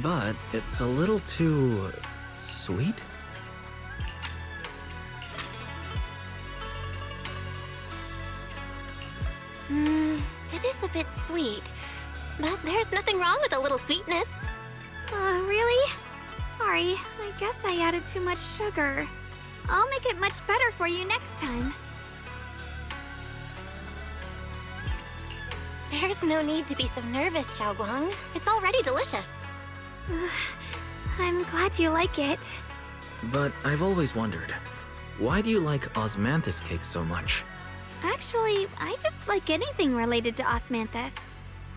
But it's a little too... sweet? It is a bit sweet, but there's nothing wrong with a little sweetness. Really? Sorry, I guess I added too much sugar. I'll make it much better for you next time. There's no need to be so nervous, Xiaoguang. It's already delicious. I'm glad you like it. But I've always wondered, why do you like osmanthus cake so much? Actually, I just like anything related to osmanthus.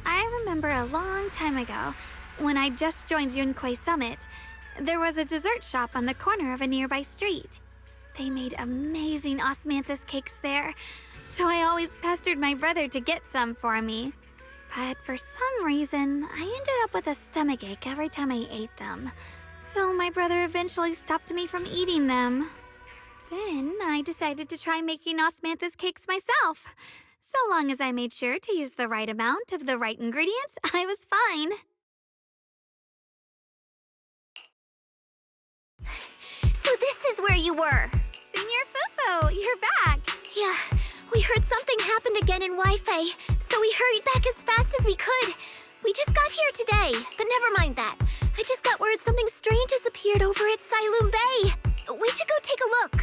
I remember a long time ago, when I just joined Yunquay Summit, there was a dessert shop on the corner of a nearby street. They made amazing osmanthus cakes there, so I always pestered my brother to get some for me. But for some reason, I ended up with a stomachache every time I ate them. So my brother eventually stopped me from eating them. Then I decided to try making osmanthus cakes myself. So long as I made sure to use the right amount of the right ingredients, I was fine. So this is where you were. Senior Fufu, you're back. Yeah, we heard something happened again in Wi-Fi, so we hurried back as fast as we could. We just got here today, but never mind that. I just got word something strange has appeared over at Sailoon Bay. We should go take a look.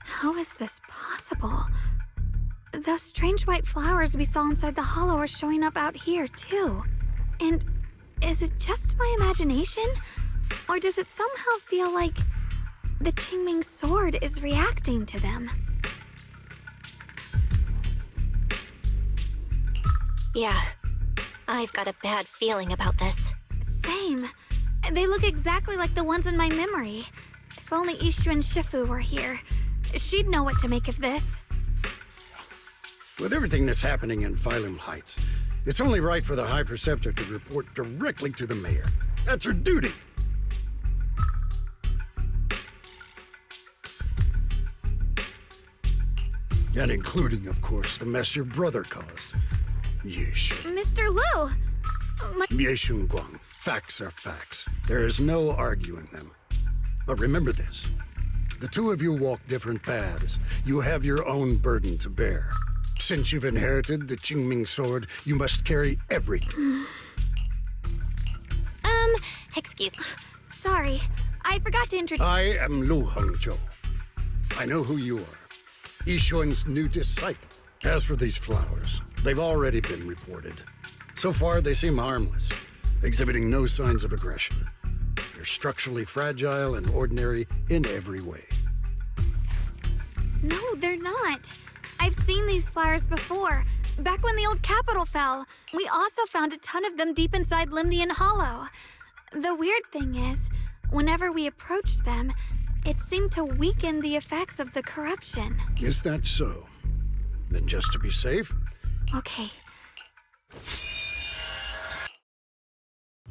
How is this possible? Those strange white flowers we saw inside the hollow are showing up out here, too. And is it just my imagination? Or does it somehow feel like the Qingming sword is reacting to them? Yeah, I've got a bad feeling about this. Same. They look exactly like the ones in my memory. If only Ishu and Shifu were here, she'd know what to make of this. With everything that's happening in Phylum Heights, it's only right for the High Preceptor to report directly to the mayor. That's her duty. And including, of course, the mess your brother caused. Yeesh. Mr. Liu! Yeshun Guang. Facts are facts. There is no arguing them. But remember this. The two of you walk different paths. You have your own burden to bear. Since you've inherited the Qingming sword, you must carry everything. Excuse me. Sorry, I forgot to introduce— I am Lu Hengzhou. I know who you are. Yishun's new disciple. As for these flowers, they've already been reported. So far, they seem harmless, exhibiting no signs of aggression. They're structurally fragile and ordinary in every way. No, they're not. I've seen these flowers before. Back when the old capital fell, we also found a ton of them deep inside Limnian Hollow. The weird thing is, whenever we approached them, it seemed to weaken the effects of the corruption. Is that so? Then just to be safe, Okay.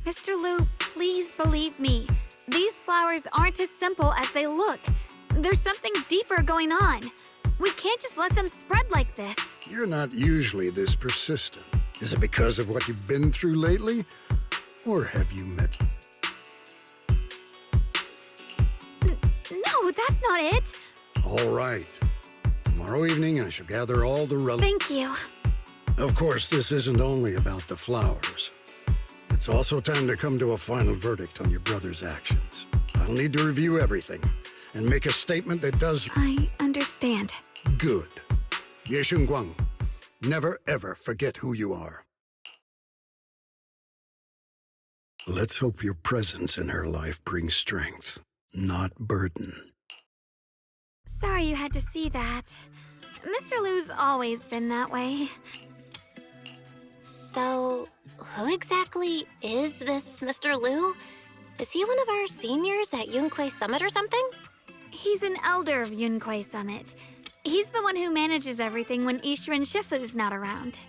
Mr. Liu, please believe me. These flowers aren't as simple as they look. There's something deeper going on. We can't just let them spread like this. you're not usually this persistent. Is it because of what you've been through lately? Or have you met... No, that's not it. All right. Tomorrow evening, I shall gather all the relevant... Thank you. Of course, this isn't only about the flowers. It's also time to come to a final verdict on your brother's actions. I'll need to review everything and make a statement that does I understand. good. Yeshun Guang, never ever forget who you are. Let's hope your presence in her life brings strength, not burden. Sorry you had to see that. Mr. Liu's always been that way. So, who exactly is this Mr. Liu? Is he one of our seniors at Yunquay Summit or something? He's an elder of Yunquay Summit. He's the one who manages everything when Ishu and Shifu's not around.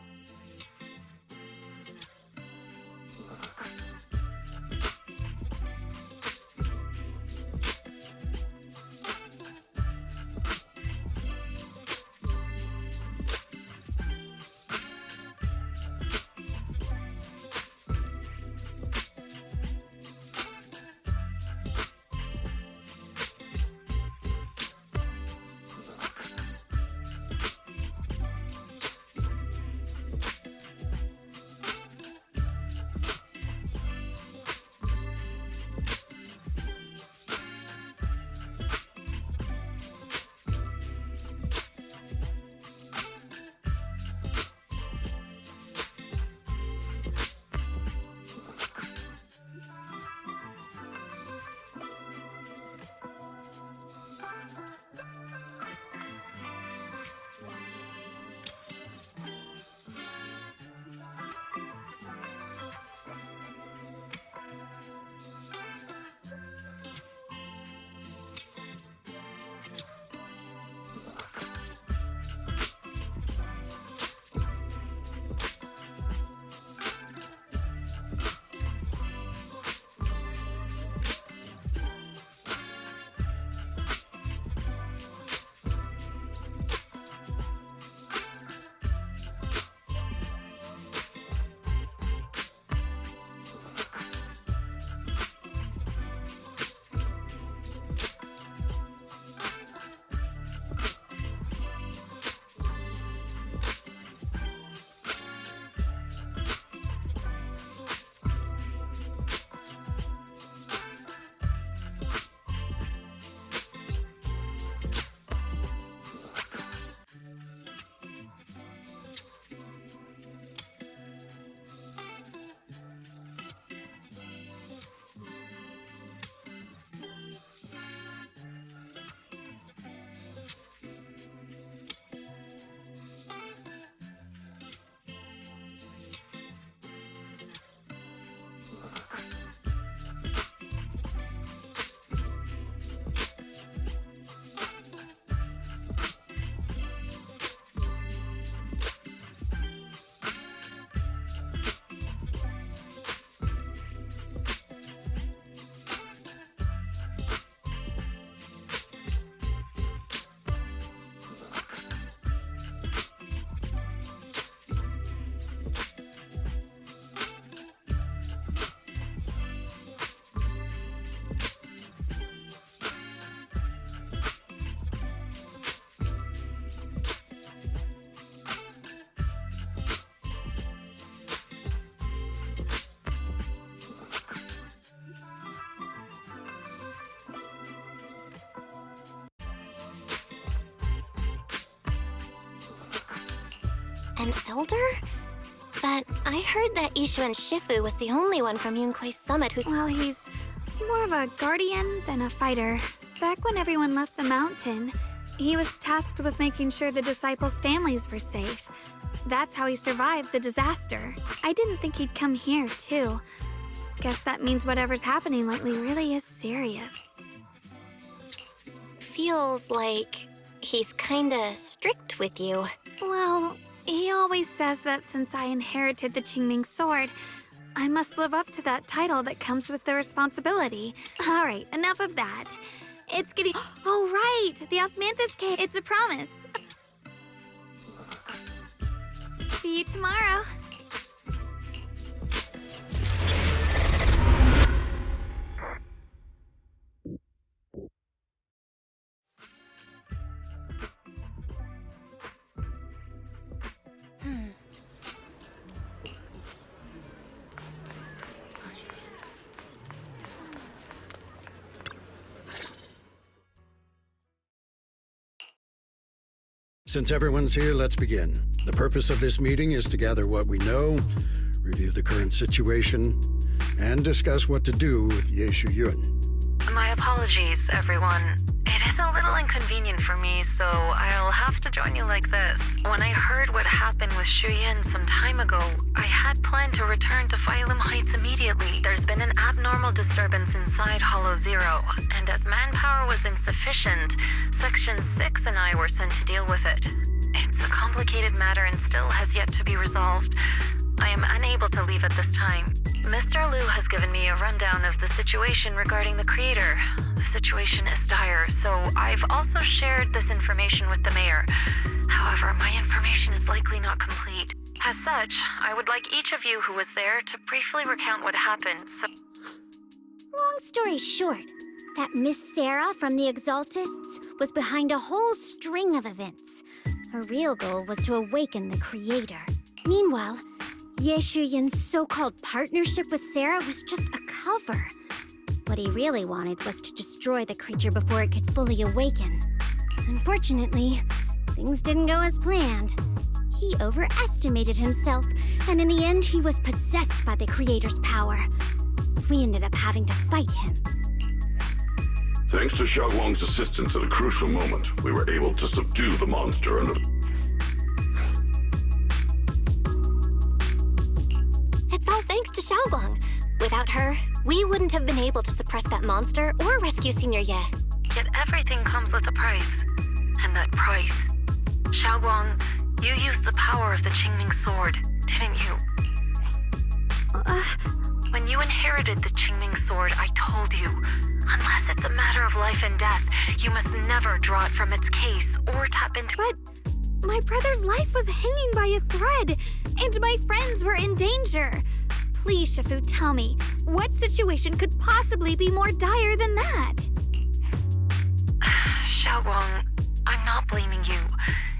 An elder? But I heard that Ishu and Shifu was the only one from Yunque's summit who— Well, he's more of a guardian than a fighter. Back when everyone left the mountain, he was tasked with making sure the disciples' families were safe. That's how he survived the disaster. I didn't think he'd come here, too. Guess that means whatever's happening lately really is serious. Feels like he's kinda strict with you. Well, he always says that since I inherited the Qingming sword, I must live up to that title that comes with the responsibility. All right, enough of that. It's getting— Oh, right! The osmanthus cake! It's a promise! See you tomorrow. Since everyone's here, let's begin. The purpose of this meeting is to gather what we know, review the current situation, and discuss what to do with Ye Shuyun. My apologies, everyone. It is a little inconvenient for me, so I'll have to join you like this. When I heard what happened with Shuyin some time ago, I had planned to return to Phylum Heights immediately. There's been an abnormal disturbance inside Hollow Zero, and as manpower was insufficient, Section 6 and I were sent to deal with it. It's a complicated matter and still has yet to be resolved. I am unable to leave at this time. Mr. Liu has given me a rundown of the situation regarding the creator. The situation is dire, so I've also shared this information with the mayor. However, my information is likely not complete. As such, I would like each of you who was there to briefly recount what happened. Long story short, that Miss Sarah from the Exaltists was behind a whole string of events. Her real goal was to awaken the creator. Meanwhile, Ye Shuyin's so-called partnership with Sarah was just a cover. What he really wanted was to destroy the creature before it could fully awaken. Unfortunately, things didn't go as planned. He overestimated himself, and in the end he was possessed by the creator's power. We ended up having to fight him. Thanks to Xiaoguang's assistance at a crucial moment, we were able to subdue the monster and— It's all thanks to Xiaoguang. Without her, we wouldn't have been able to suppress that monster or rescue Senior Ye. Yet everything comes with a price. And that price— Xiaoguang, you used the power of the Qingming sword, didn't you? When you inherited the Qingming sword, I told you, unless it's a matter of life and death, you must never draw it from its case or tap into— But my brother's life was hanging by a thread, and my friends were in danger. Please, Shifu, tell me, what situation could possibly be more dire than that? Xiaoguang, I'm not blaming you.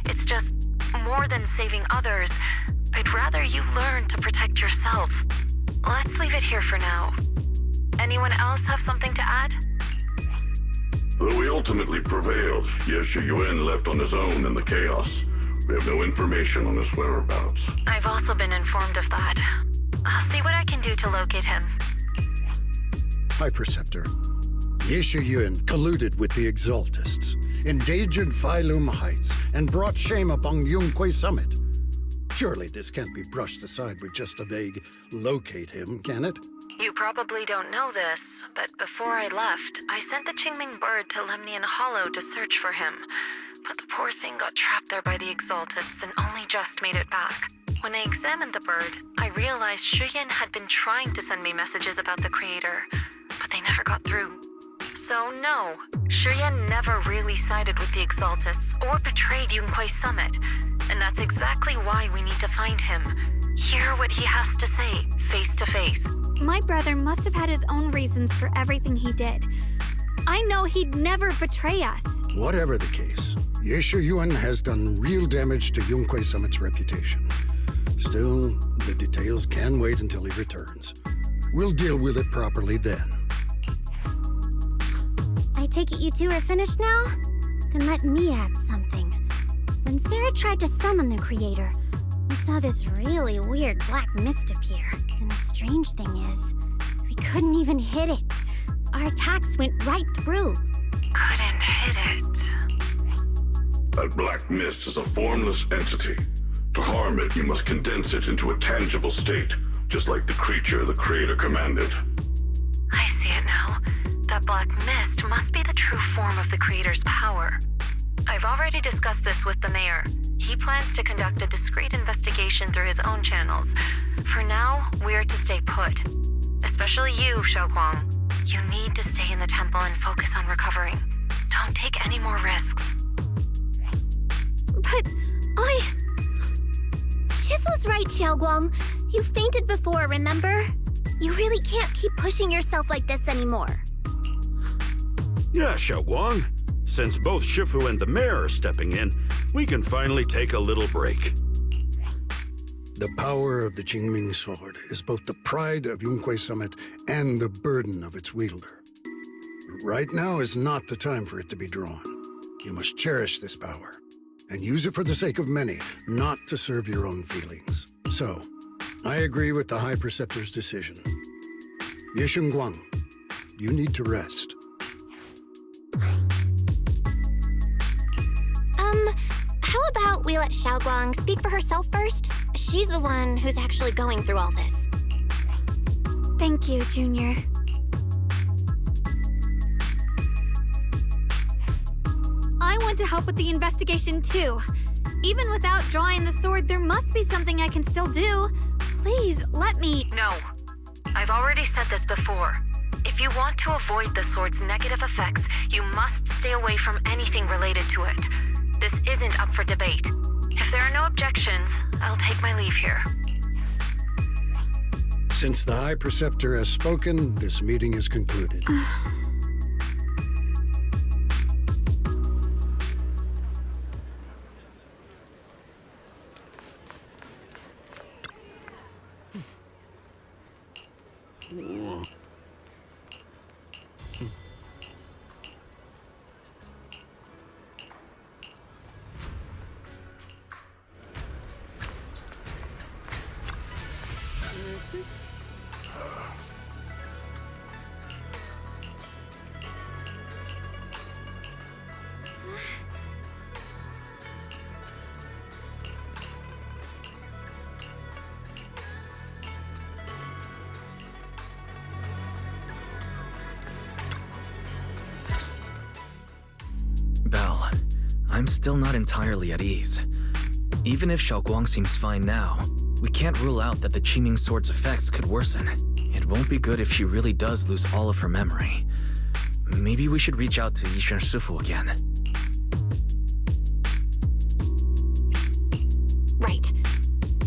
It's just, more than saving others, I'd rather you learn to protect yourself. Let's leave it here for now. Anyone else have something to add? Though we ultimately prevailed, Ye Shuyun left on his own in the chaos. We have no information on his whereabouts. I've also been informed of that. I'll see what I can do to locate him. High Preceptor, Ye Shuyun colluded with the Exaltists, endangered Phylum Heights, and brought shame upon Yunque's summit. Surely this can't be brushed aside with just a vague locate him, can it? You probably don't know this, but before I left, I sent the Qingming bird to Lemnian Hollow to search for him. But the poor thing got trapped there by the Exaltists and only just made it back. When I examined the bird, I realized Shuyin had been trying to send me messages about the creator, but they never got through. So no, Shuyin never really sided with the Exaltists or betrayed Yunque's summit. And that's exactly why we need to find him. Hear what he has to say, face to face. My brother must have had his own reasons for everything he did. I know he'd never betray us. Whatever the case, Ye Shuyun has done real damage to Yunque Summit's reputation. Still, the details can wait until he returns. We'll deal with it properly then. I take it you two are finished now? Then let me add something. When Sarah tried to summon the creator, we saw this really weird black mist appear. And the strange thing is, we couldn't even hit it. Our attacks went right through. Couldn't hit it. That black mist is a formless entity. To harm it, you must condense it into a tangible state, just like the creature the Creator commanded. I see it now. That black mist must be the true form of the Creator's power. I've already discussed this with the mayor. He plans to conduct a discreet investigation through his own channels. For now, we're to stay put. Especially you, Xiaoguang. You need to stay in the temple and focus on recovering. Don't take any more risks. But Shifu's right, Xiaoguang. You fainted before, remember? You really can't keep pushing yourself like this anymore. Yeah, Xiaoguang. Since both Shifu and the mayor are stepping in, we can finally take a little break. The power of the Qingming sword is both the pride of Yunhui Summit and the burden of its wielder. Right now is not the time for it to be drawn. You must cherish this power and use it for the sake of many, not to serve your own feelings. So, I agree with the High Preceptor's decision. Yishun Guang, you need to rest. How about we let Xiaoguang speak for herself first? She's the one who's actually going through all this. Thank you, Junior. I want to help with the investigation too. Even without drawing the sword, there must be something I can still do. Please, let me... No. I've already said this before. If you want to avoid the sword's negative effects, you must stay away from anything related to it. This isn't up for debate. If there are no objections, I'll take my leave here. Since the High Preceptor has spoken, this meeting is concluded. Belle, I'm still not entirely at ease. Even if Xiaoguang seems fine now, we can't rule out that the Qingming sword's effects could worsen. It won't be good if she really does lose all of her memory. Maybe we should reach out to Yishan Shifu again. Right.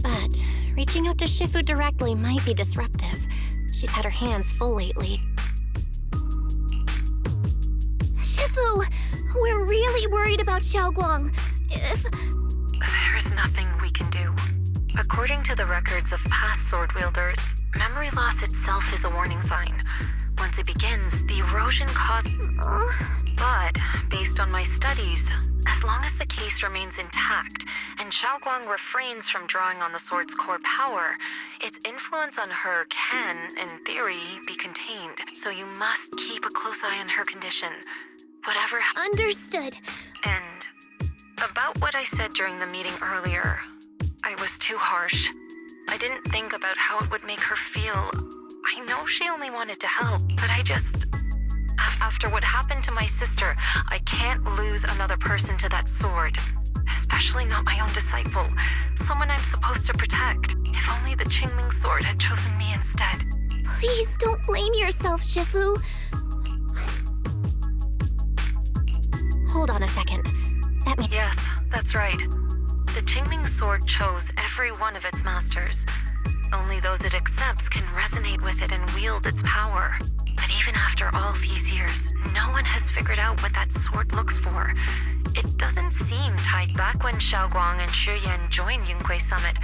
But reaching out to Shifu directly might be disruptive. She's had her hands full lately. Shifu! We're really worried about Xiaoguang. There's nothing we can do. According to the records of past sword wielders, memory loss itself is a warning sign. Once it begins, the erosion causes... But, based on my studies, as long as the case remains intact, and Xiaoguang refrains from drawing on the sword's core power, its influence on her can, in theory, be contained. So you must keep a close eye on her condition. Whatever... Understood. And about what I said during the meeting earlier, I was too harsh. I didn't think about how it would make her feel. I know she only wanted to help, but I just... After what happened to my sister, I can't lose another person to that sword. Especially not my own disciple, someone I'm supposed to protect. If only the Qingming sword had chosen me instead. Please don't blame yourself, Shifu. Hold on a second. That means... Yes, that's right. The Qingming sword chose every one of its masters. Only those it accepts can resonate with it and wield its power. But even after all these years, no one has figured out what that sword looks for. It doesn't seem tied back when Xiaoguang and Xu Yan joined Yunhui Summit.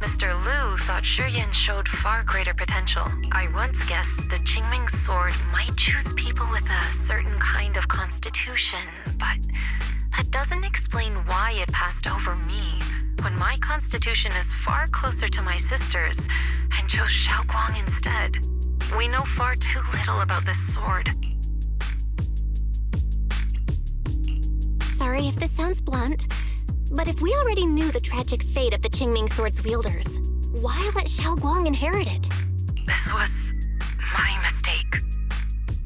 Mr. Liu thought Xu Yan showed far greater potential. I once guessed the Qingming sword might choose people with a certain kind of constitution, but that doesn't explain why it passed over me. when my constitution is far closer to my sister's and chose Xiaoguang instead. We know far too little about this sword. Sorry if this sounds blunt, but if we already knew the tragic fate of the Qingming sword's wielders, why let Xiaoguang inherit it? This was my mistake.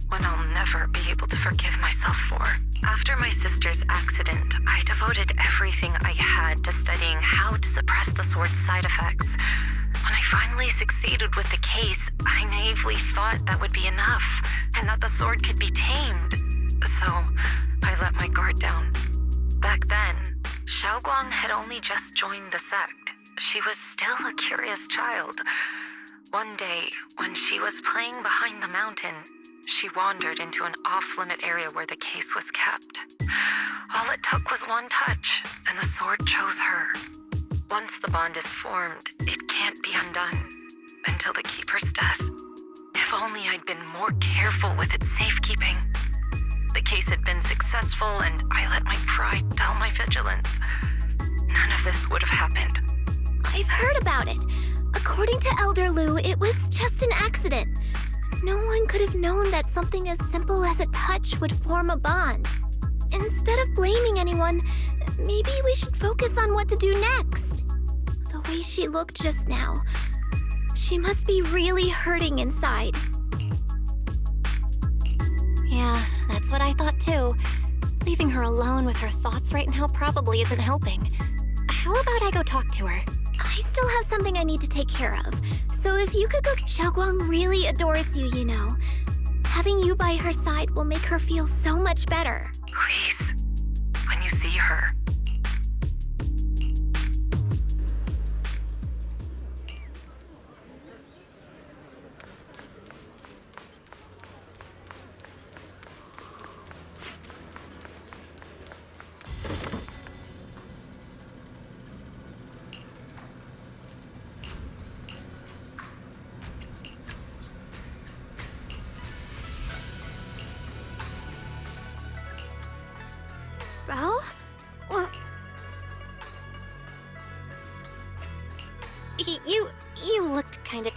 One I'll never be able to forgive myself for. After my sister's accident, I devoted everything I had to studying how to suppress the sword's side effects. When I finally succeeded with the case, I naively thought that would be enough, and that the sword could be tamed. So, I let my guard down. Back then, Xiaoguang had only just joined the sect. She was still a curious child. One day, when she was playing behind the mountain, she wandered into an off-limit area where the case was kept. All it took was one touch, and the sword chose her. Once the bond is formed, it can't be undone until the keeper's death. If only I'd been more careful with its safekeeping. The case had been successful, and I let my pride dull my vigilance. None of this would have happened. I've heard about it. According to Elder Lu, it was just an accident. No one could have known that something as simple as a touch would form a bond. Instead of blaming anyone, maybe we should focus on what to do next. The way she looked just now, she must be really hurting inside. Yeah, that's what I thought too. Leaving her alone with her thoughts right now probably isn't helping. How about I go talk to her? I still have something I need to take care of. So if you could go... Xiaoguang really adores you, you know. Having you by her side will make her feel so much better. Please, when you see her. Well? Well... You looked kinda...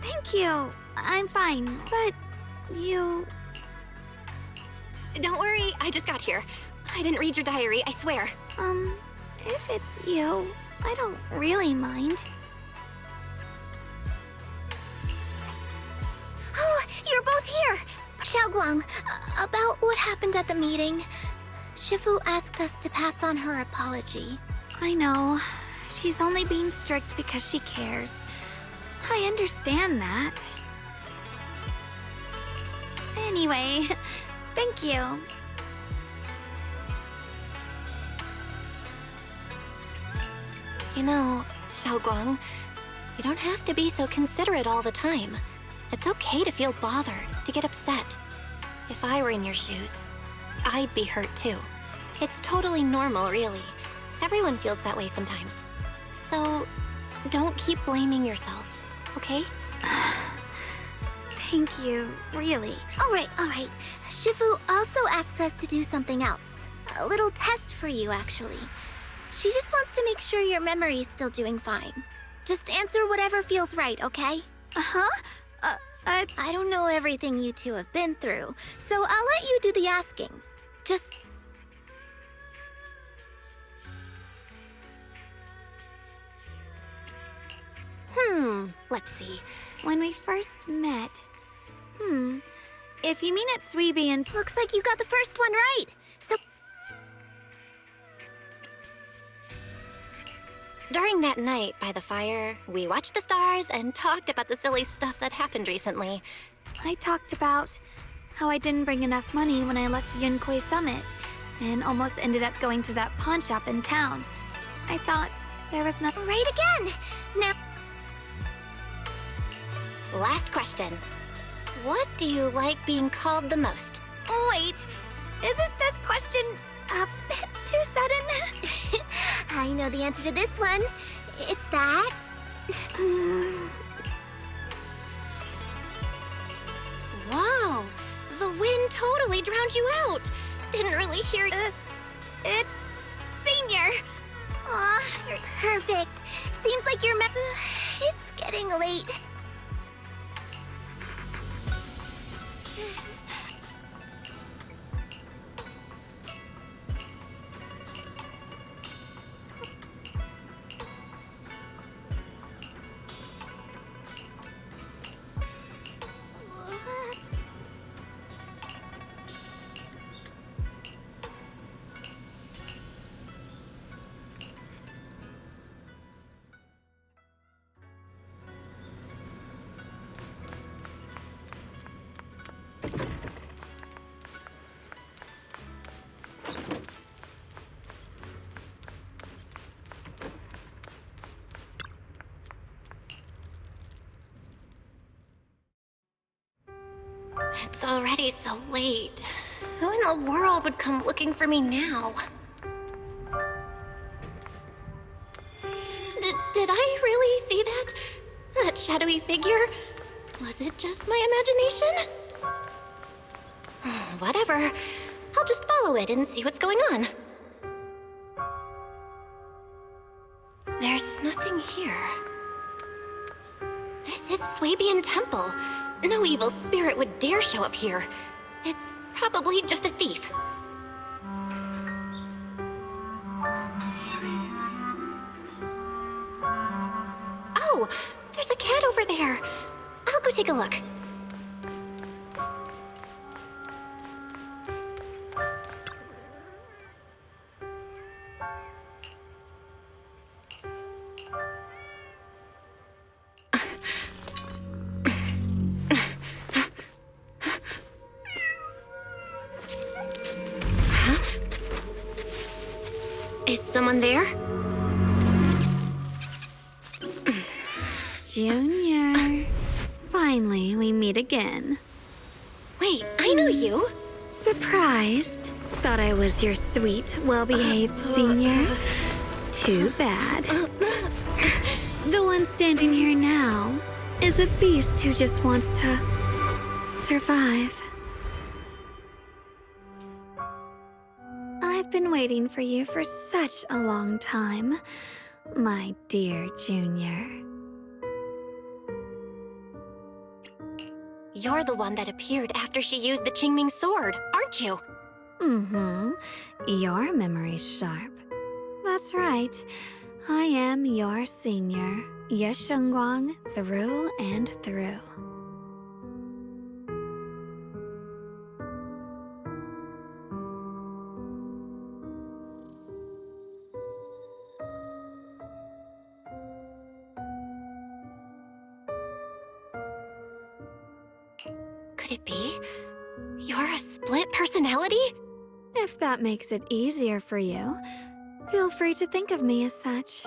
Thank you. I'm fine, but you... Don't worry, I just got here. I didn't read your diary, I swear. If it's you, I don't really mind. Oh, you're both here! Xiaoguang, about what happened at the meeting. Shifu asked us to pass on her apology. I know. She's only being strict because she cares. I understand that. Anyway, thank you. You know, Xiaoguang, you don't have to be so considerate all the time. It's okay to feel bothered, to get upset. If I were in your shoes, I'd be hurt too. It's totally normal, really. Everyone feels that way sometimes. So, don't keep blaming yourself, okay? Thank you, really. All right. Shifu also asks us to do something else. A little test for you, actually. She just wants to make sure your memory's still doing fine. Just answer whatever feels right, okay? Uh-huh? I don't know everything you two have been through, so I'll let you do the asking. Just... let's see. When we first met... If you mean at Sweeby and... Looks like you got the first one right. So... During that night by the fire, we watched the stars and talked about the silly stuff that happened recently. I talked about how I didn't bring enough money when I left Yunquay Summit and almost ended up going to that pawn shop in town. I thought there was nothing... Right again! Now... Last question. What do you like being called the most? Wait, isn't this question a bit too sudden? I know the answer to this one. It's that... Whoa! The wind totally drowned you out! Didn't really hear... It's Senior! Aw, you're perfect. Seems like you're It's getting late. It's already so late. Who in the world would come looking for me now? Did I really see that? That shadowy figure? Was it just my imagination? Whatever. I'll just follow it and see what's going on. There's nothing here. This is Swabian Temple. No evil spirit would dare show up here. It's probably just a thief. Oh, there's a cat over there. I'll go take a look. Is someone there? Junior. Finally, we meet again. Wait, I know you. Surprised? Thought I was your sweet, well-behaved senior? Too bad. The one standing here now is a beast who just wants to survive. I've been waiting for you for such a long time, my dear Junior. You're the one that appeared after she used the Qingming sword, aren't you? Mm-hmm. Your memory's sharp. That's right. I am your senior, Ye Shengguang, through and through. Could it be? You're a split personality? If that makes it easier for you, feel free to think of me as such.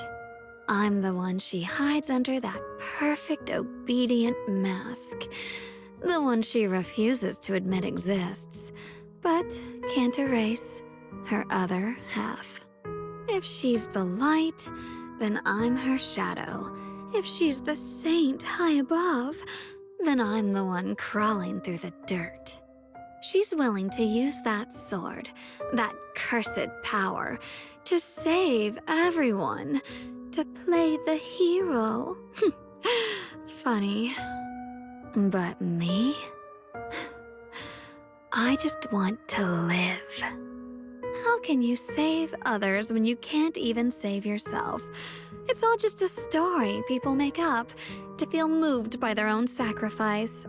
I'm the one she hides under that perfect obedient mask. The one she refuses to admit exists, but can't erase her other half. If she's the light, then I'm her shadow. If she's the saint high above, then I'm the one crawling through the dirt. She's willing to use that sword, that cursed power, to save everyone, to play the hero. Funny. But me? I just want to live. How can you save others when you can't even save yourself? It's all just a story people make up to feel moved by their own sacrifice.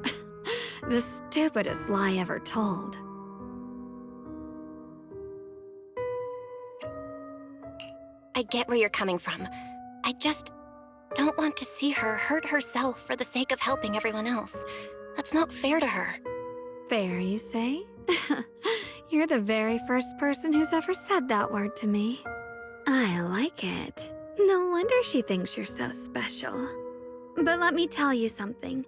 The stupidest lie ever told. I get where you're coming from. I just don't want to see her hurt herself for the sake of helping everyone else. That's not fair to her. Fair, you say? You're the very first person who's ever said that word to me. I like it. No wonder she thinks you're so special. But let me tell you something.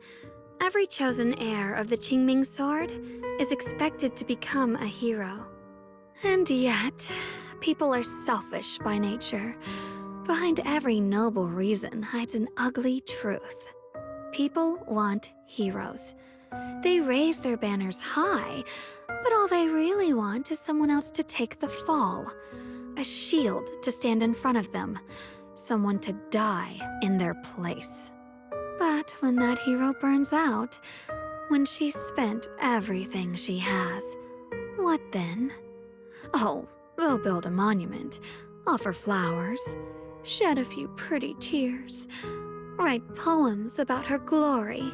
Every chosen heir of the Qingming sword is expected to become a hero. And yet, people are selfish by nature. Behind every noble reason hides an ugly truth. People want heroes. They raise their banners high, but all they really want is someone else to take the fall. a shield to stand in front of them, someone to die in their place. But when that hero burns out, when she's spent everything she has, what then? Oh, they'll build a monument, offer flowers, shed a few pretty tears, write poems about her glory,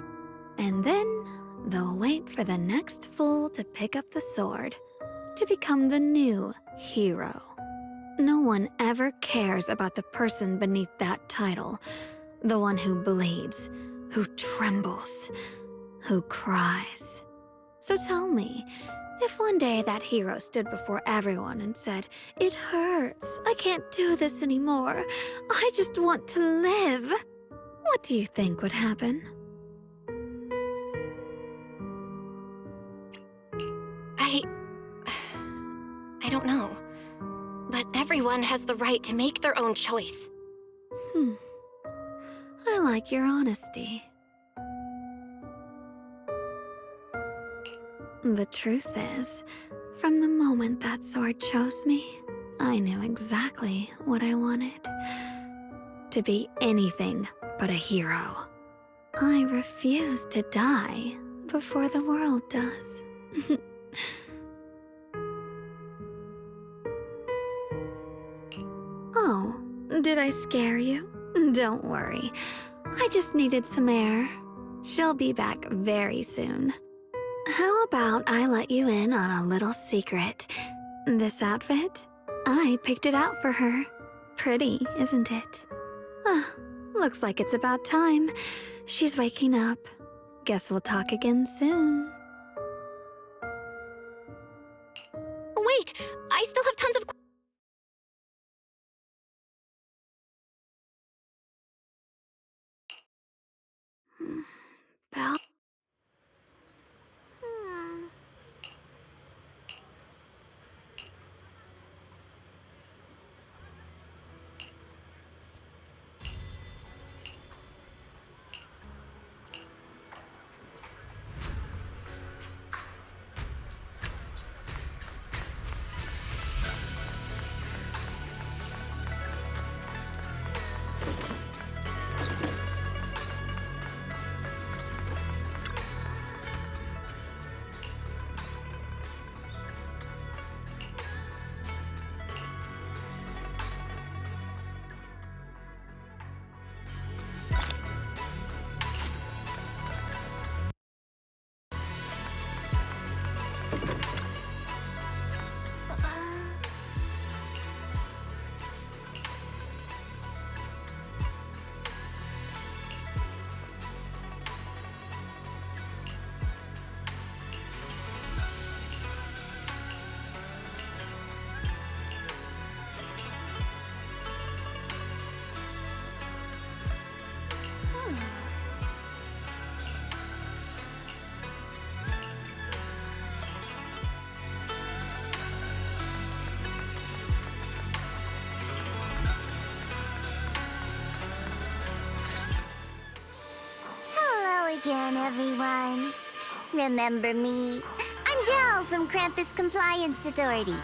and then they'll wait for the next fool to pick up the sword, to become the new hero. No one ever cares about the person beneath that title, the one who bleeds, who trembles, who cries. So tell me, if one day that hero stood before everyone and said, "It hurts, I can't do this anymore, I just want to live," what do you think would happen? I don't know. But everyone has the right to make their own choice. I like your honesty. The truth is, from the moment that sword chose me, I knew exactly what I wanted. To be anything but a hero. I refuse to die before the world does. Oh, did I scare you? Don't worry. I just needed some air. She'll be back very soon. How about I let you in on a little secret? This outfit? I picked it out for her. Pretty, isn't it? Looks like it's about time. She's waking up. Guess we'll talk again soon. Wait! I still have tons of Belle? Again, everyone. Remember me? I'm Jel from Krampus Compliance Authority.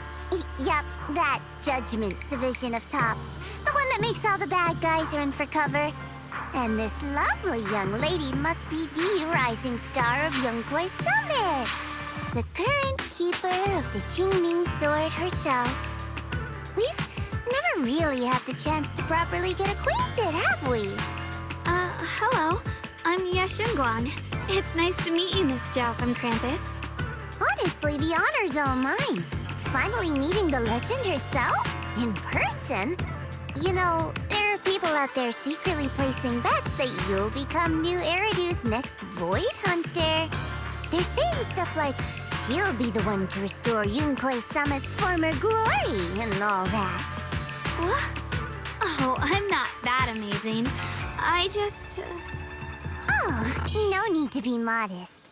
Yup, that Judgment Division of Tops. The one that makes all the bad guys run for cover. And this lovely young lady must be the rising star of Yunkwei Summit. The current keeper of the Qingming Sword herself. We've never really had the chance to properly get acquainted, have we? Hello. I'm Yashunguan. It's nice to meet you, Miss Zhao from Krampus. Honestly, the honor's all mine. Finally meeting the legend herself? In person? You know, there are people out there secretly placing bets that you'll become new Eridu's next Void Hunter. They're saying stuff like, she'll be the one to restore Yunkwei Summit's former glory and all that. What? Oh, I'm not that amazing. I just... Oh, no need to be modest.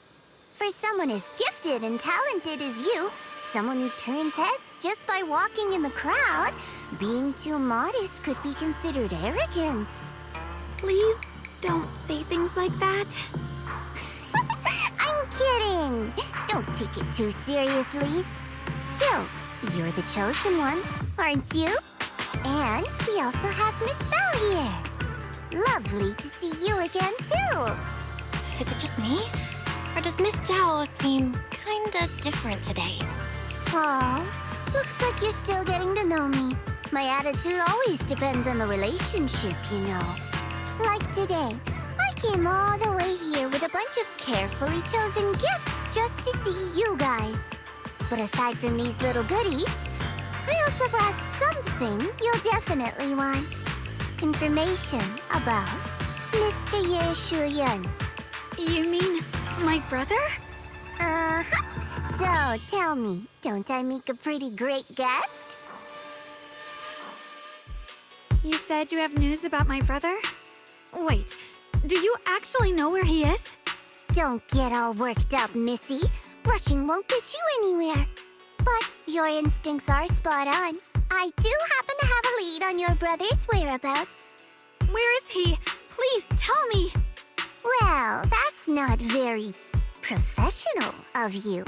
For someone as gifted and talented as you, someone who turns heads just by walking in the crowd, being too modest could be considered arrogance. Please don't say things like that. I'm kidding. Don't take it too seriously. Still, You're the chosen one, aren't you? And we also have Miss Belle here. Lovely to see you again, too. Is it just me? Or does Miss Zhao seem kinda different today? Aw, looks like you're still getting to know me. My attitude always depends on the relationship, you know. Like today, I came all the way here with a bunch of carefully chosen gifts just to see you guys. But aside from these little goodies, I also brought something you'll definitely want. Information about Mr. Ye Shuyan. You mean my brother? Uh-huh. So, tell me, don't I make a pretty great guest? You said you have news about my brother? Wait, do you actually know where he is? Don't get all worked up, Missy. Rushing won't get you anywhere. But your instincts are spot on. I do happen to have a lead on your brother's whereabouts. Where is he? Please tell me. Well, that's not very professional of you.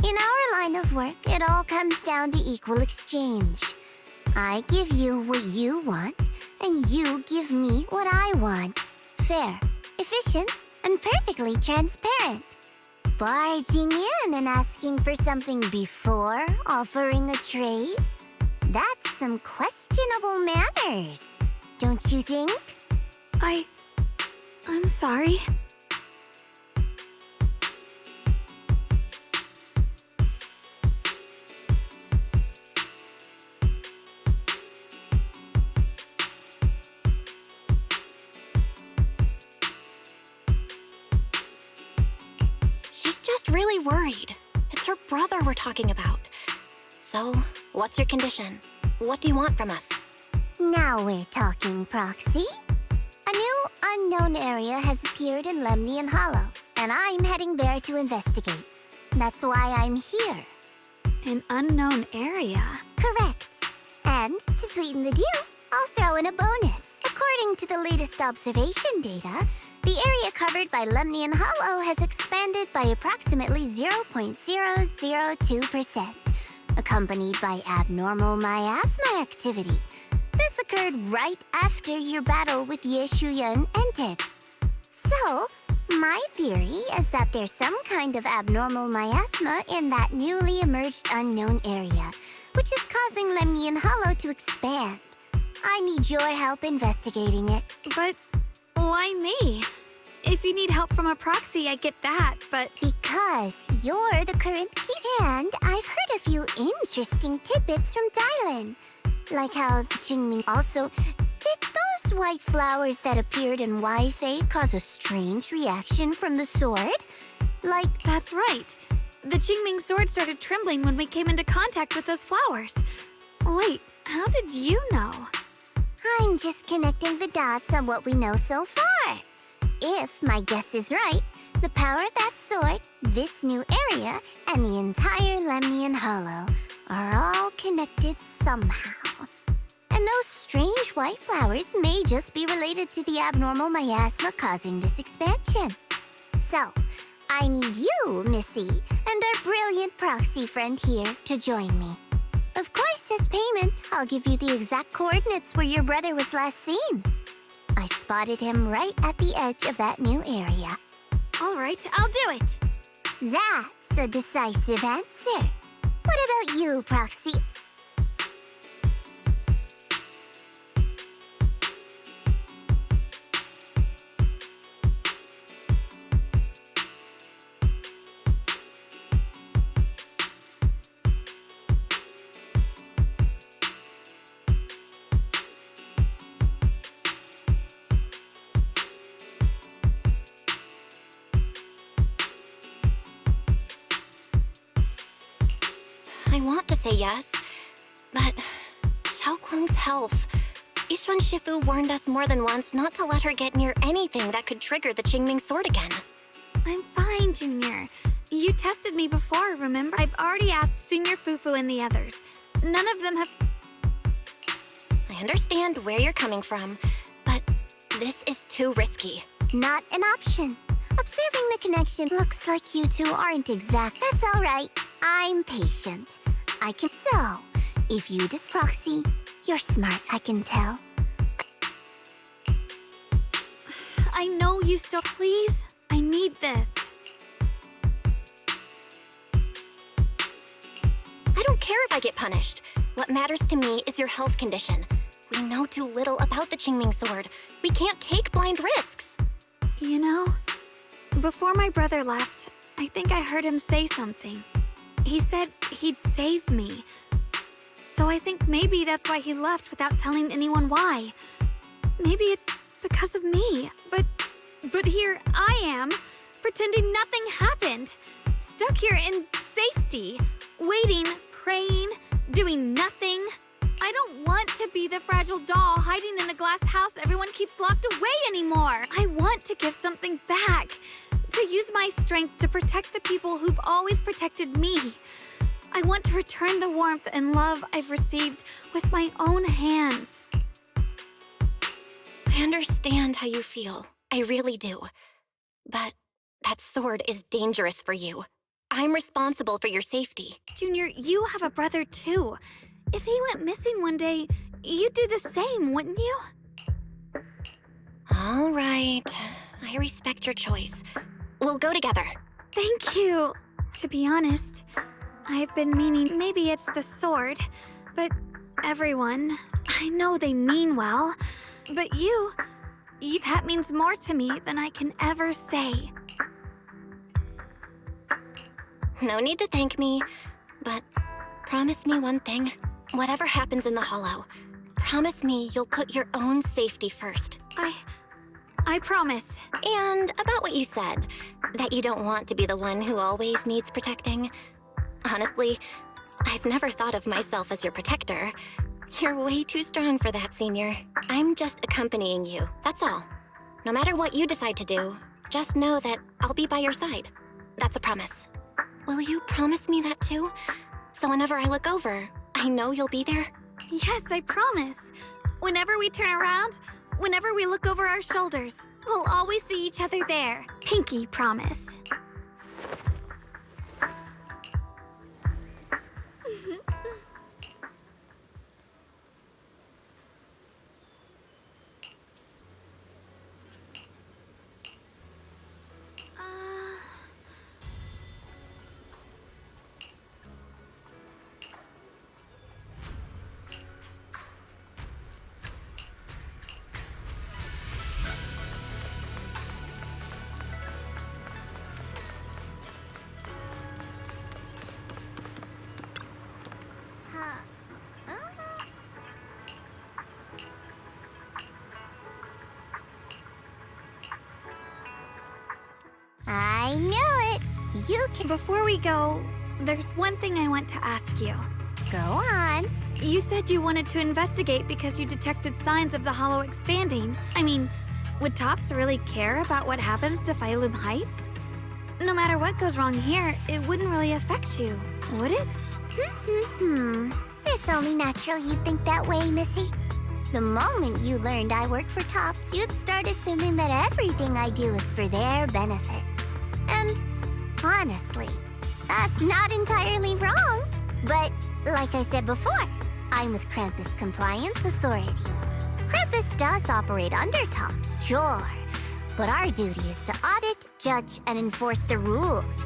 In our line of work, it all comes down to equal exchange. I give you what you want, and you give me what I want. Fair, efficient, and perfectly transparent. Barging in and asking for something before offering a trade? That's some questionable manners, don't you think? I'm sorry. She's just really worried. It's her brother we're talking about. So, what's your condition? What do you want from us? Now we're talking, Proxy. A new unknown area has appeared in Lemnian Hollow, and I'm heading there to investigate. That's why I'm here. An unknown area? Correct. And to sweeten the deal, I'll throw in a bonus. According to the latest observation data, the area covered by Lemnian Hollow has expanded by approximately 0.002%, accompanied by abnormal miasma activity. This occurred right after your battle with Ye Shuyan ended. So, my theory is that there's some kind of abnormal miasma in that newly emerged unknown area, which is causing Lemnian Hollow to expand. I need your help investigating it. But why me? If you need help from a proxy, I get that, but... Because you're the current key. And I've heard a few interesting tidbits from Dylan. Like how the Qingming also... Did those white flowers that appeared in Wi-Fi cause a strange reaction from the sword? Like... That's right. The Qingming sword started trembling when we came into contact with those flowers. Wait, how did you know? I'm just connecting the dots on what we know so far. If my guess is right, the power of that sword, this new area, and the entire Lemnian Hollow are all connected somehow. And those strange white flowers may just be related to the abnormal miasma causing this expansion. So, I need you, Missy, and our brilliant proxy friend here to join me. Of course, as payment, I'll give you the exact coordinates where your brother was last seen. I spotted him right at the edge of that new area. All right, I'll do it. That's a decisive answer. What about you, Proxy? I want to say yes, but Xiaoguang's health. Yishuan Shifu warned us more than once not to let her get near anything that could trigger the Qingming sword again. I'm fine, Junior. You tested me before, remember? I've already asked Senior Fufu and the others. None of them have... I understand where you're coming from, but this is too risky. Not an option. Observing the connection, looks like you two aren't exact. That's all right. I'm patient. I can. So, if you proxy, you're smart, I can tell. I know you still. Please, I need this. I don't care if I get punished. What matters to me is your health condition. We know too little about the Qingming sword. We can't take blind risks. You know, before my brother left, I think I heard him say something. He said he'd save me. So I think maybe that's why he left without telling anyone why. Maybe it's because of me. But here I am, pretending nothing happened. Stuck here in safety, waiting, praying, doing nothing. I don't want to be the fragile doll hiding in a glass house everyone keeps locked away anymore. I want to give something back. To use my strength to protect the people who've always protected me. I want to return the warmth and love I've received with my own hands. I understand how you feel. I really do. But that sword is dangerous for you. I'm responsible for your safety. Junior, you have a brother too. If he went missing one day, you'd do the same, wouldn't you? All right. I respect your choice. We'll go together. Thank you. To be honest, I've been meaning maybe it's the sword, but everyone, I know they mean well, but you, that means more to me than I can ever say. No need to thank me, but promise me one thing. Whatever happens in the Hollow, promise me you'll put your own safety first. I promise. And about what you said, that you don't want to be the one who always needs protecting. Honestly, I've never thought of myself as your protector. You're way too strong for that, Senior. I'm just accompanying you, that's all. No matter what you decide to do, just know that I'll be by your side. That's a promise. Will you promise me that too? So whenever I look over, I know you'll be there? Yes, I promise. Whenever we turn around, whenever we look over our shoulders, we'll always see each other there. Pinky promise. I knew it! You can. Before we go, there's one thing I want to ask you. Go on. You said you wanted to investigate because you detected signs of the Hollow expanding. I mean, would Tops really care about what happens to Phylum Heights? No matter what goes wrong here, it wouldn't really affect you, would it? It's only natural you'd think that way, Missy. The moment you learned I work for Tops, you'd start assuming that everything I do is for their benefit. And honestly, that's not entirely wrong. But like I said before, I'm with Krampus Compliance Authority. Krampus does operate under Tops, sure. But our duty is to audit, judge, and enforce the rules.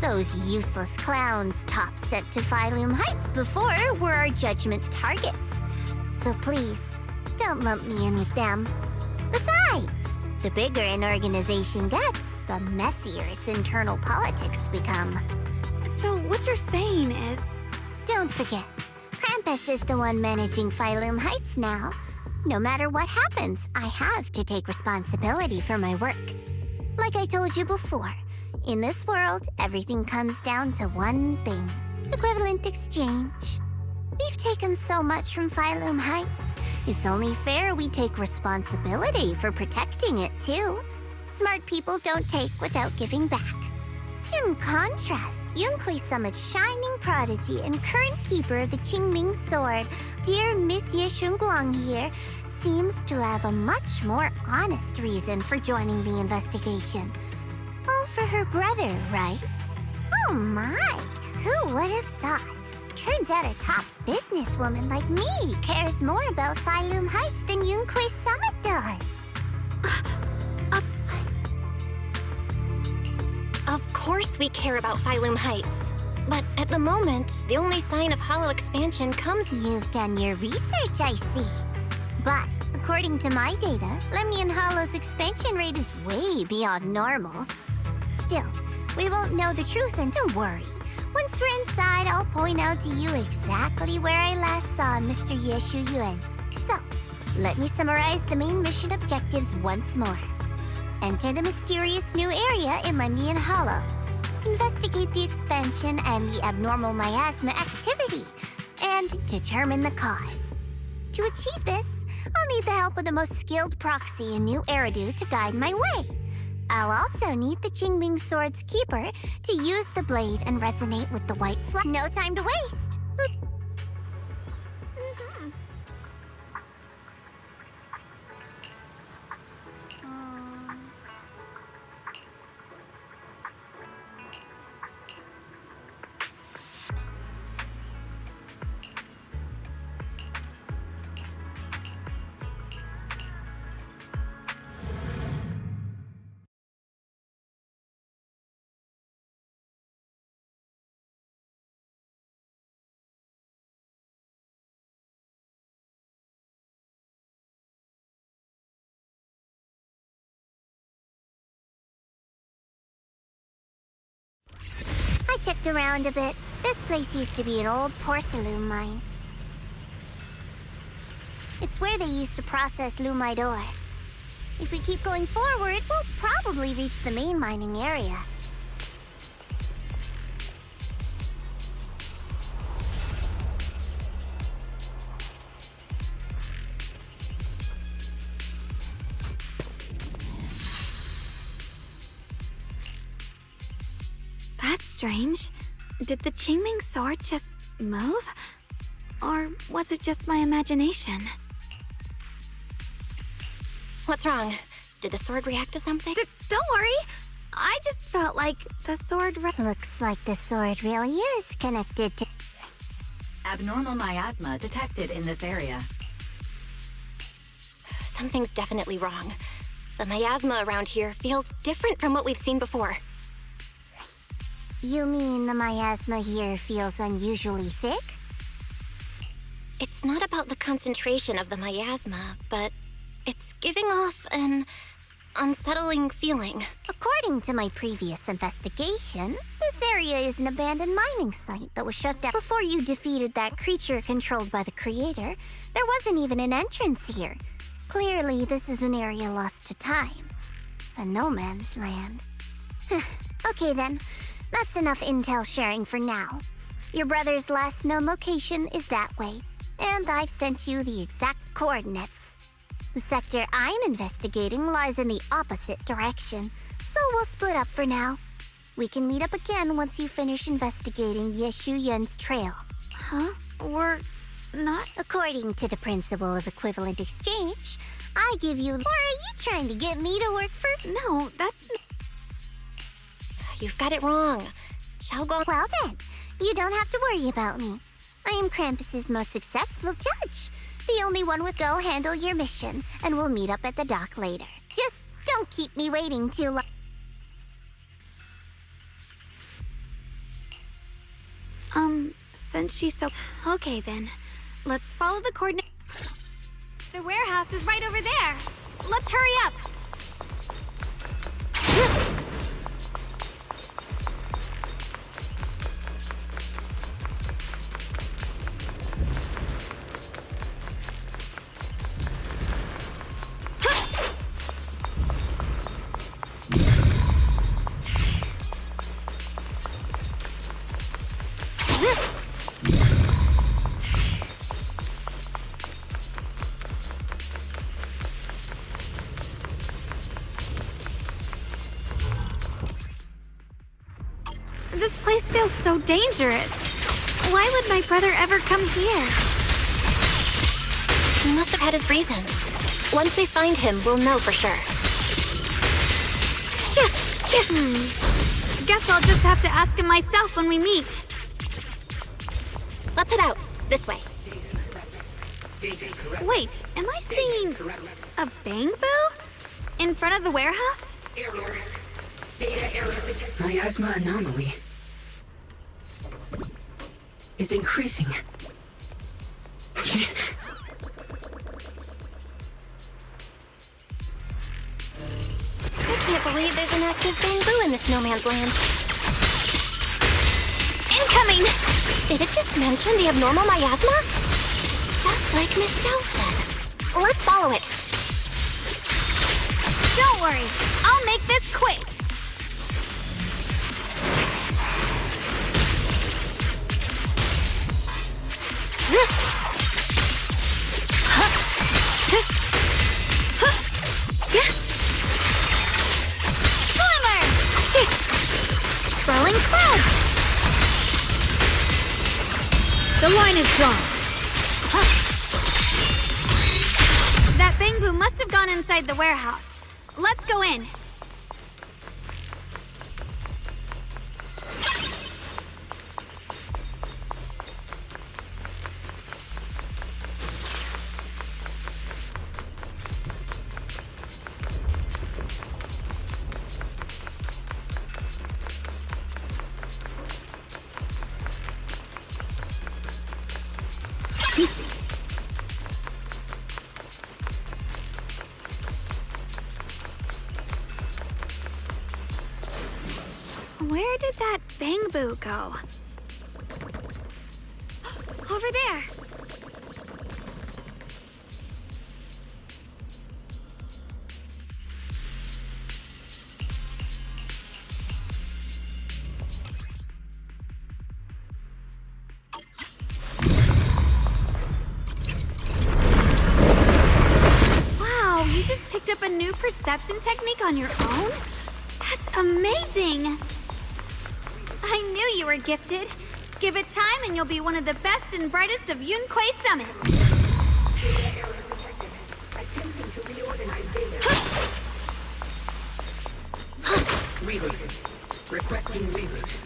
Those useless clowns Tops sent to Phylum Heights before were our judgment targets. So please, don't lump me in with them. Besides, the bigger an organization gets, the messier its internal politics become. So what you're saying is... Don't forget, Krampus is the one managing Phylum Heights now. No matter what happens, I have to take responsibility for my work. Like I told you before, in this world, everything comes down to one thing: equivalent exchange. We've taken so much from Phylum Heights. It's only fair we take responsibility for protecting it, too. Smart people don't take without giving back. In contrast, Yunhui Summit's shining prodigy and current keeper of the Qingming sword, dear Miss Ye Shunguang here, seems to have a much more honest reason for joining the investigation. All for her brother, right? Oh my, who would have thought? Turns out a tops businesswoman like me cares more about Phylum Heights than Yunquist Summit does. Of course we care about Phylum Heights. But at the moment, the only sign of hollow expansion comes... You've done your research, I see. But according to my data, Lemnian Hollow's expansion rate is way beyond normal. Still, we won't know the truth, and don't worry. Once we're inside, I'll point out to you exactly where I last saw Mr. Yeshu Yuan. So, let me summarize the main mission objectives once more. Enter the mysterious new area in Lemnian Hollow. Investigate the expansion and the abnormal miasma activity, and determine the cause. To achieve this, I'll need the help of the most skilled proxy in New Eridu to guide my way. I'll also need the Qingming Sword's keeper to use the blade and resonate with the white flag. No time to waste! I checked around a bit. This place used to be an old porcelain mine. It's where they used to process lumite ore. If we keep going forward, we'll probably reach the main mining area. That's strange. Did the Qingming sword just move? Or was it just my imagination? What's wrong? Did the sword react to something? Don't worry. I just felt like the sword Looks like the sword really is connected to... Abnormal miasma detected in this area. Something's definitely wrong. The miasma around here feels different from what we've seen before. You mean the miasma here feels unusually thick? It's not about the concentration of the miasma, but it's giving off an unsettling feeling. According to my previous investigation, this area is an abandoned mining site that was shut down. Before you defeated that creature controlled by the Creator, there wasn't even an entrance here. Clearly, this is an area lost to time. A no man's land. Okay then, that's enough intel sharing for now. Your brother's last known location is that way, and I've sent you the exact coordinates. The sector I'm investigating lies in the opposite direction, so we'll split up for now. We can meet up again once you finish investigating Yeshu Yun's trail. Huh? We're not... According to the principle of equivalent exchange, I give you... Or are you trying to get me to work for... No, that's... You've got it wrong. Xiaogong... Well then, you don't have to worry about me. I am Krampus's most successful judge. The only one with go handle your mission, and we'll meet up at the dock later. Just don't keep me waiting too long. Since she's so... Okay then, let's follow the coordinate... The warehouse is right over there. Let's hurry up. This place feels so dangerous. Why would my brother ever come here? He must have had his reasons. Once we find him, we'll know for sure. Guess I'll just have to ask him myself when we meet. Let's head out. This way. Wait, am I seeing a Bangbu in front of the warehouse? Miasma anomaly is increasing. I can't believe there's an active Bangbu in this no man's land. Incoming! Did it just mention the abnormal miasma? Just like Miss Zhao said. Let's follow it. Don't worry, I'll make this quick. Swirling clouds! The line is drawn. That Bangbu must have gone inside the warehouse. Let's go in. Where did that Bangbu go? Over there! Wow, you just picked up a new perception technique on your own? That's amazing! I knew you were gifted. Give it time and you'll be one of the best and brightest of Yunquay Summit. Rerouting. Requesting reroute.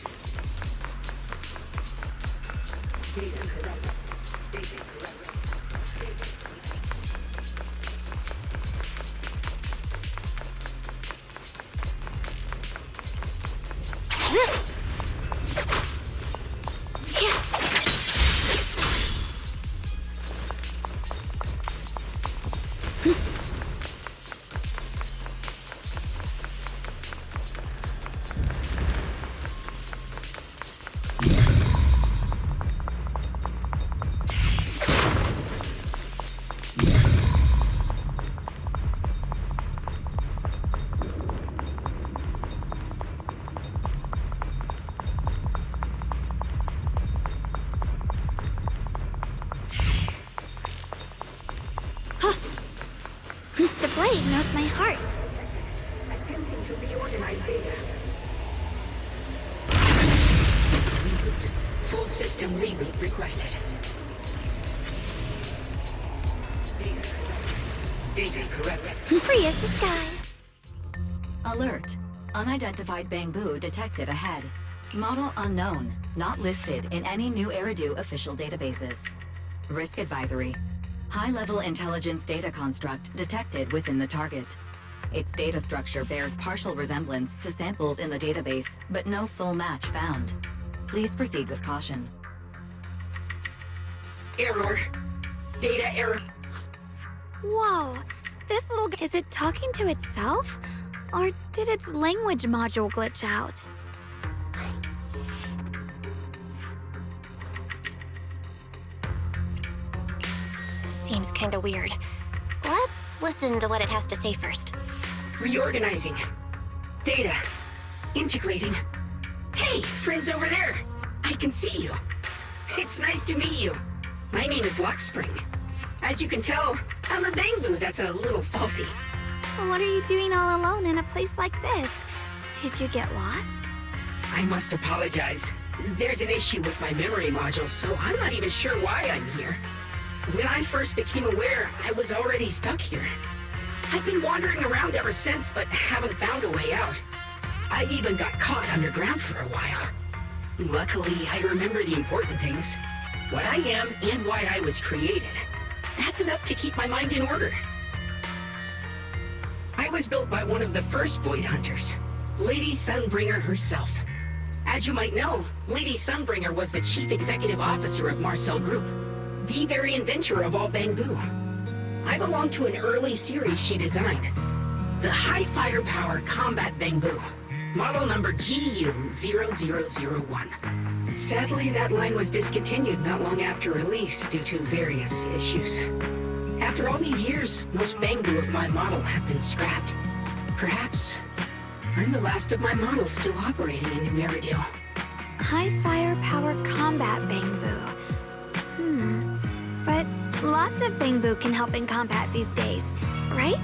The blade knows my heart. Full system reboot requested. Data corrupted. Free as the sky. Alert. Unidentified Bangbu detected ahead. Model unknown. Not listed in any new Eridu official databases. Risk advisory. High-level intelligence data construct detected within the target. Its data structure bears partial resemblance to samples in the database, but no full match found. Please proceed with caution. Error. Data error. Whoa, this little guy, is it talking to itself? Or did its language module glitch out? Seems kinda weird. Let's listen to what it has to say first. Reorganizing. Data. Integrating. Hey, friends over there. I can see you. It's nice to meet you. My name is Luxspring. As you can tell, I'm a Bangbu that's a little faulty. What are you doing all alone in a place like this? Did you get lost? I must apologize. There's an issue with my memory module, so I'm not even sure why I'm here. When I first became aware, I was already stuck here. I've been wandering around ever since, but haven't found a way out. I even got caught underground for a while. Luckily, I remember the important things. what I am and why I was created. That's enough to keep my mind in order. I was built by one of the first Void Hunters, Lady Sunbringer herself. As you might know, Lady Sunbringer was the chief executive officer of Marcel Group, the very inventor of all Bangbu. I belong to an early series she designed, the High Firepower Combat Bangbu, model number GU0001. Sadly, that line was discontinued not long after release due to various issues. After all these years, most Bangbu of my model have been scrapped. Perhaps I'm the last of my models still operating in New Eridu. High firepower combat Bangbu. But lots of Bangbu can help in combat these days, right?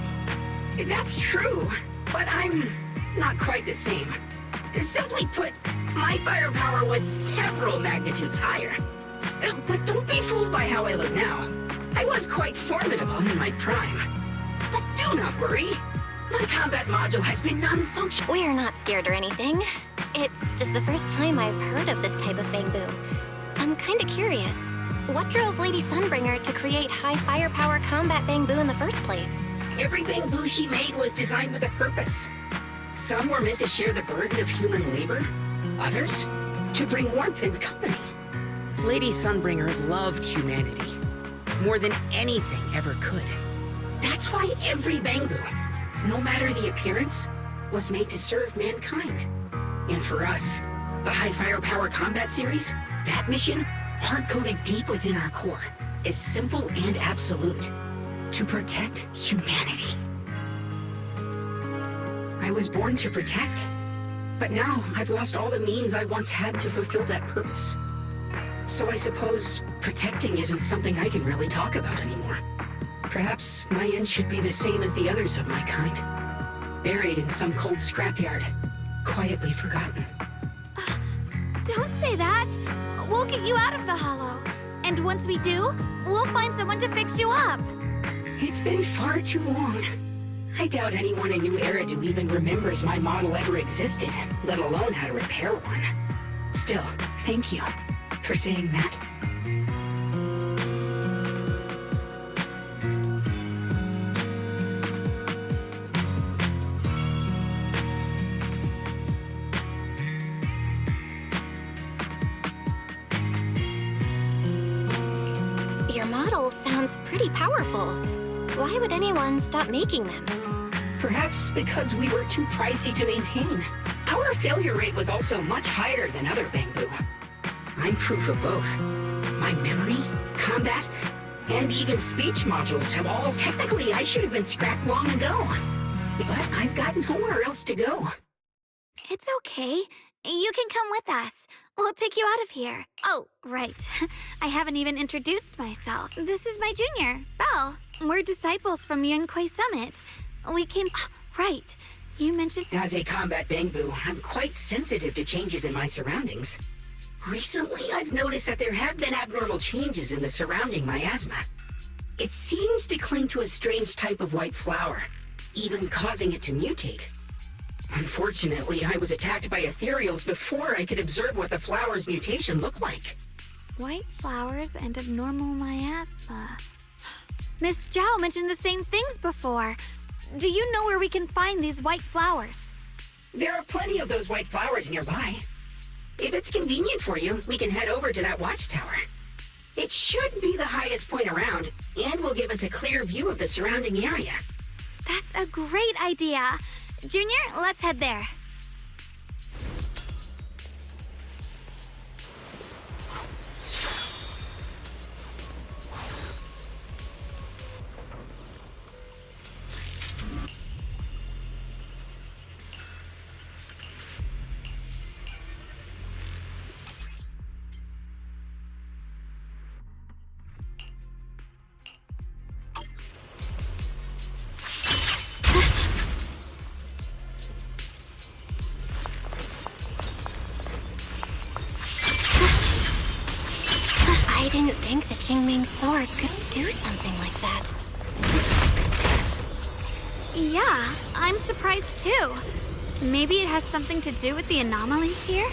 That's true, but I'm not quite the same. Simply put, my firepower was several magnitudes higher. But don't be fooled by how I look now. I was quite formidable in my prime. But do not worry. My combat module has been non-functional. We're not scared or anything. It's just the first time I've heard of this type of Bangbu. I'm kinda curious. What drove Lady Sunbringer to create high firepower combat Bangbu in the first place? Every Bangbu she made was designed with a purpose. Some were meant to share the burden of human labor. Others, to bring warmth and company. Lady Sunbringer loved humanity more than anything ever could. That's why every Bangbu, no matter the appearance, was made to serve mankind. And for us, the High Firepower Combat Series, that mission, hard-coded deep within our core, is simple and absolute. To protect humanity. I was born to protect, but now I've lost all the means I once had to fulfill that purpose. So I suppose protecting isn't something I can really talk about anymore. Perhaps my end should be the same as the others of my kind. Buried in some cold scrapyard, quietly forgotten. Don't say that. We'll get you out of the hollow. And once we do, we'll find someone to fix you up. It's been far too long. I doubt anyone in New Eridu even remembers my model ever existed, let alone how to repair one. Still, thank you for saying that. Your model sounds pretty powerful. Why would anyone stop making them? Perhaps because we were too pricey to maintain. Our failure rate was also much higher than other Bangbu. I'm proof of both. My memory, combat, and even speech modules have all... Technically, I should have been scrapped long ago. But I've got nowhere else to go. It's okay. You can come with us. We'll take you out of here. Oh, right. I haven't even introduced myself. This is my junior, Belle. We're disciples from Yunquay Summit. We came... Right. You mentioned... As a combat Bangbu, I'm quite sensitive to changes in my surroundings. Recently, I've noticed that there have been abnormal changes in the surrounding miasma. It seems to cling to a strange type of white flower, even causing it to mutate. Unfortunately, I was attacked by ethereals before I could observe what the flower's mutation looked like. White flowers and abnormal miasma. Miss Zhao mentioned the same things before. Do you know where we can find these white flowers? There are plenty of those white flowers nearby. If it's convenient for you, we can head over to that watchtower. It should be the highest point around, and will give us a clear view of the surrounding area. That's a great idea. Junior, let's head there. I didn't think the Qingming sword could do something like that. Yeah, I'm surprised too. Maybe it has something to do with the anomalies here?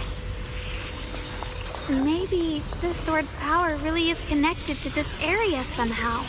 Maybe the sword's power really is connected to this area somehow.